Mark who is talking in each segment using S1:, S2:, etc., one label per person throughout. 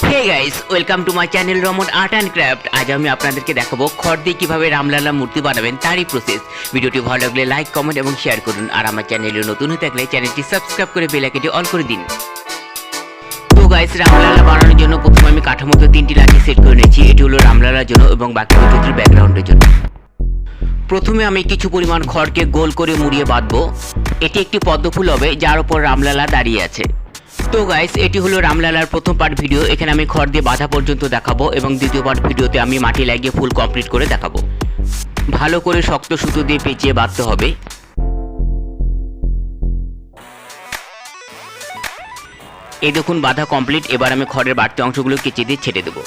S1: Hey guys, welcome to my channel Raman art and craft. আজ আমি আপনাদেরকে দেখাবো খড় দিয়ে কিভাবে রামলালা মূর্তি বানাবেন তারই প্রসেস। ভিডিওটি ভালো লাগলে লাইক, কমেন্ট এবং শেয়ার করুন। আর আমার চ্যানেলে নতুন হয়ে থাকলে চ্যানেলটি সাবস্ক্রাইব করে বেল আইকনটি অল করে দিন। তো গাইস, রামলালা বানানোর জন্য প্রথমে আমি কাঠামোতে 3টি লাঠি সেট করে নিয়েছি। এটি হলো রামলালার জন্য এবং বাকি দুটি ব্যাকগ্রাউন্ডের জন্য। প্রথমে আমি কিছু পরিমাণ খড়কে গোল করে মুড়িয়ে বাঁধবো। এটি একটি পদ্মফুল হবে যার উপর রামলালা দাঁড়িয়ে আছে। তো গাইস, এটি হলো রামলালার প্রথম পার্ট ভিডিও। এখানে আমি খড় দিয়ে বাঁধা পর্যন্ত দেখাবো এবং দ্বিতীয় পার্ট ভিডিওতে আমি মাটি লাগিয়ে ফুল কমপ্লিট করে দেখাবো। ভালো করে শক্ত সুতো দিয়ে পেঁচিয়ে বাঁধতে হবে। এই দেখুন বাঁধা কমপ্লিট। এবার আমি খড়ের বাড়তি অংশগুলো কেচে দিয়ে ছেড়ে দেবো।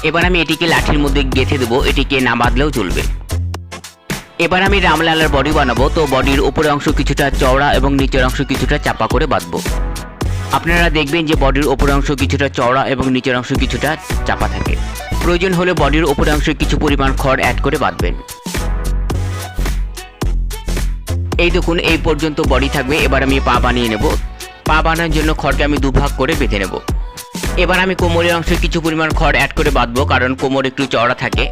S1: এবার আমি এটিকে লাঠির মধ্যে গেঁথে দেবো। এটিকে না বাঁধলেও চলবে। এবার আমি রামলালার বডি বানাবো। তো বডির উপরের অংশ কিছুটা চওড়া এবং নিচের অংশ কিছুটা চাপা করে বাঁধবো। আপনারা দেখবেন যে বডির উপরের অংশ কিছুটা চওড়া এবং নিচের অংশ কিছুটা চাপা থাকে। প্রয়োজন হলে বডির উপরের অংশে কিছু পরিমাণ খড় অ্যাড করে বাঁধবেন। এই দেখুন এই পর্যন্ত বডি থাকবে। এবার আমি পা বানিয়ে নেব। পা বানানোর জন্য খড়কে আমি দুভাগ করে বেঁধে নেব। এবার আমি কোমরের অংশে কিছু পরিমাণ খড় অ্যাড করে বাঁধবো, কারণ কোমর একটু চওড়া থাকে।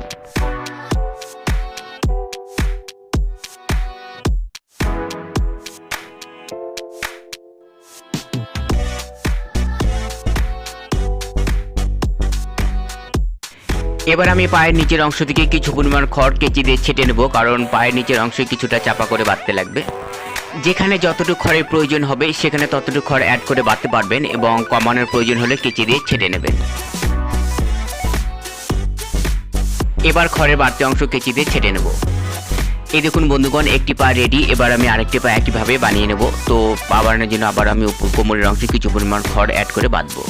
S1: এবার আমি পায়ের নিচের অংশ থেকে কিছু পরিমাণ খড় কেচি দিয়ে ছেটে নেব, কারণ পায়ের নিচের অংশে কিছুটা চাপা করে বাঁধতে লাগবে। যেখানে যতটুকু খড়ের প্রয়োজন হবে সেখানে ততটুকু খড় অ্যাড করে বাঁধতে পারবেন এবং কমানোর প্রয়োজন হলে কেচি দিয়ে ছেটে নেবেন। এবার খড়ের বাড়তি অংশ কেচি দিয়ে ছেটে নেব। এই দেখুন বন্ধুগণ, একটি পা রেডি। এবার আমি আরেকটি পা একইভাবে বানিয়ে নেব। তো পা বানানোর জন্য আবার আমি কোমরের অংশে কিছু পরিমাণ খড় অ্যাড করে বাঁধবো।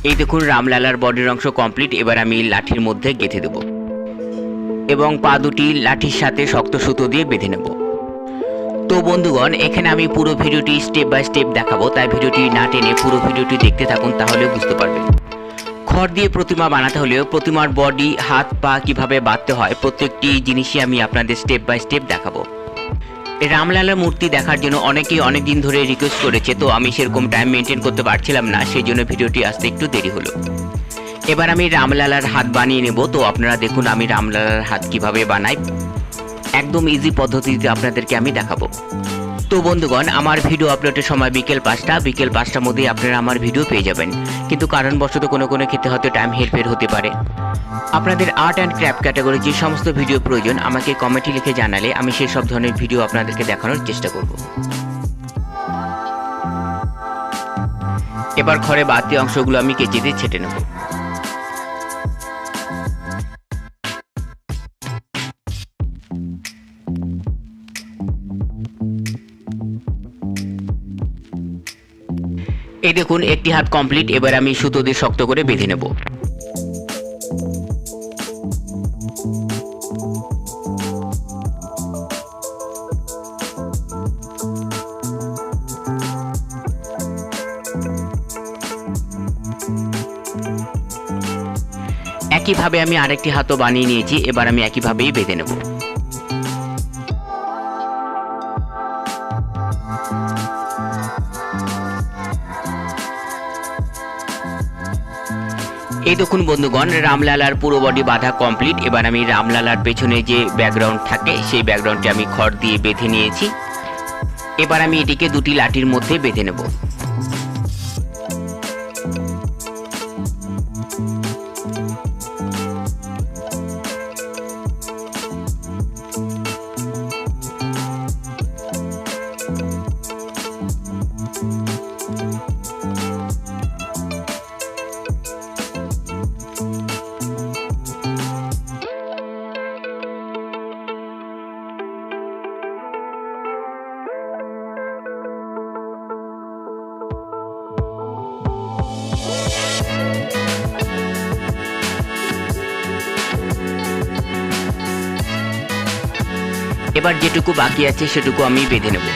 S1: এই দেখুন রামলালার বডির অংশ কমপ্লিট। এবার আমি লাঠির মধ্যে গেঁথে দেব এবং পা দুটি লাঠির সাথে শক্ত সুতো দিয়ে বেঁধে নেব। তো বন্ধুগণ, এখানে আমি পুরো ভিডিওটি স্টেপ বাই স্টেপ দেখাবো, তাই ভিডিওটি না টেনে পুরো ভিডিওটি দেখতে থাকুন, তাহলে বুঝতে পারবেন। খড় দিয়ে প্রতিমা বানাতে হলেও প্রতিমার বডি, হাত, পা কিভাবে বাঁধতে হয় প্রত্যেকটি জিনিসই আমি আপনাদের স্টেপ বাই স্টেপ দেখাবো। রামলালার মূর্তি দেখার জন্য অনেকেই অনেক দিন ধরে রিকোয়েস্ট করেছে, তো আমি সেরকম টাইম মেনটেন করতে পারছিলাম না, সেই জন্য ভিডিওটি আসতে একটু দেরি হলো। এবার আমি রামলালার হাত বানিয়ে নেব। তো আপনারা দেখুন আমি রামলালার হাত কিভাবে বানাই, একদম ইজি পদ্ধতিতে আপনাদেরকে আমি দেখাবো। তো বন্ধুগণ, আমার ভিডিও আপলোডের সময় বিকেল 5টা। বিকেল 5টার মধ্যেই আপনারা আমার ভিডিও পেয়ে যাবেন, কিন্তু কারণবশত কোনো ক্ষেত্রে হয়তো টাইম হেরফের হতে পারে। আপনাদের আর্ট অ্যান্ড ক্রাফট ক্যাটাগরির যে সমস্ত ভিডিও প্রয়োজন আমাকে কমেন্টে লিখে জানালে আমি সেই সব ধরনের ভিডিও আপনাদেরকে দেখানোর চেষ্টা করব। এবার খড়ে বাড়তি অংশগুলো আমি কেচি দিয়ে ছেটে নেব। এই দেখুন একটি হাত কমপ্লিট। এবার আমি সুতো দিয়ে শক্ত করে বেঁধে নেব। একইভাবে আমি আরেকটি হাতও বানিয়ে নিয়েছি। এবার আমি একইভাবেই বেঁধে নেব। এই দেখুন বন্ধুগণ, রামলালার পুরো বডি বাঁধা কমপ্লিট। এবার আমি রামলালার পেছনে যে ব্যাকগ্রাউন্ড থাকে সেই ব্যাকগ্রাউন্ডটি আমি খড় দিয়ে বেঁধে নিয়েছি। এবার আমি এটিকে দুটি লাঠির মধ্যে বেঁধে নেব। এবার যেটুকু বাকি আছে সেটুকু আমি বেঁধে নেব।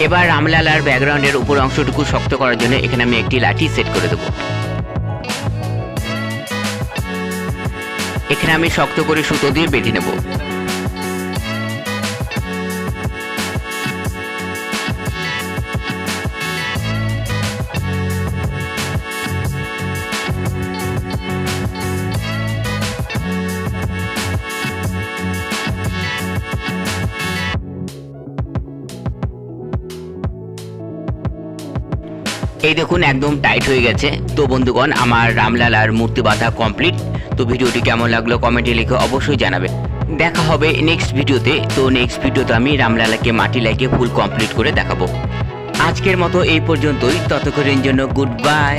S1: এবার রামলালার ব্যাকগ্রাউন্ডের উপর অংশটুকু শক্ত করার জন্য এখানে আমি একটি লাঠি সেট করে দেব। এখানে আমি শক্ত করে সুতো দিয়ে বেঁধে নেব। এই দেখুন একদম টাইট হয়ে গেছে। তো বন্ধুগণ, আমার রামলালার মূর্তি বাঁধা কমপ্লিট। তো ভিডিওটি কেমন লাগলো কমেন্টে লিখে অবশ্যই জানাবে। দেখা হবে নেক্সট ভিডিওতে। তো নেক্সট ভিডিওতে আমি রামলালাকে মাটি লাগিয়ে ফুল কমপ্লিট করে দেখাবো। আজকের মতো এই পর্যন্তই। ততক্ষণের জন্য গুড বাই।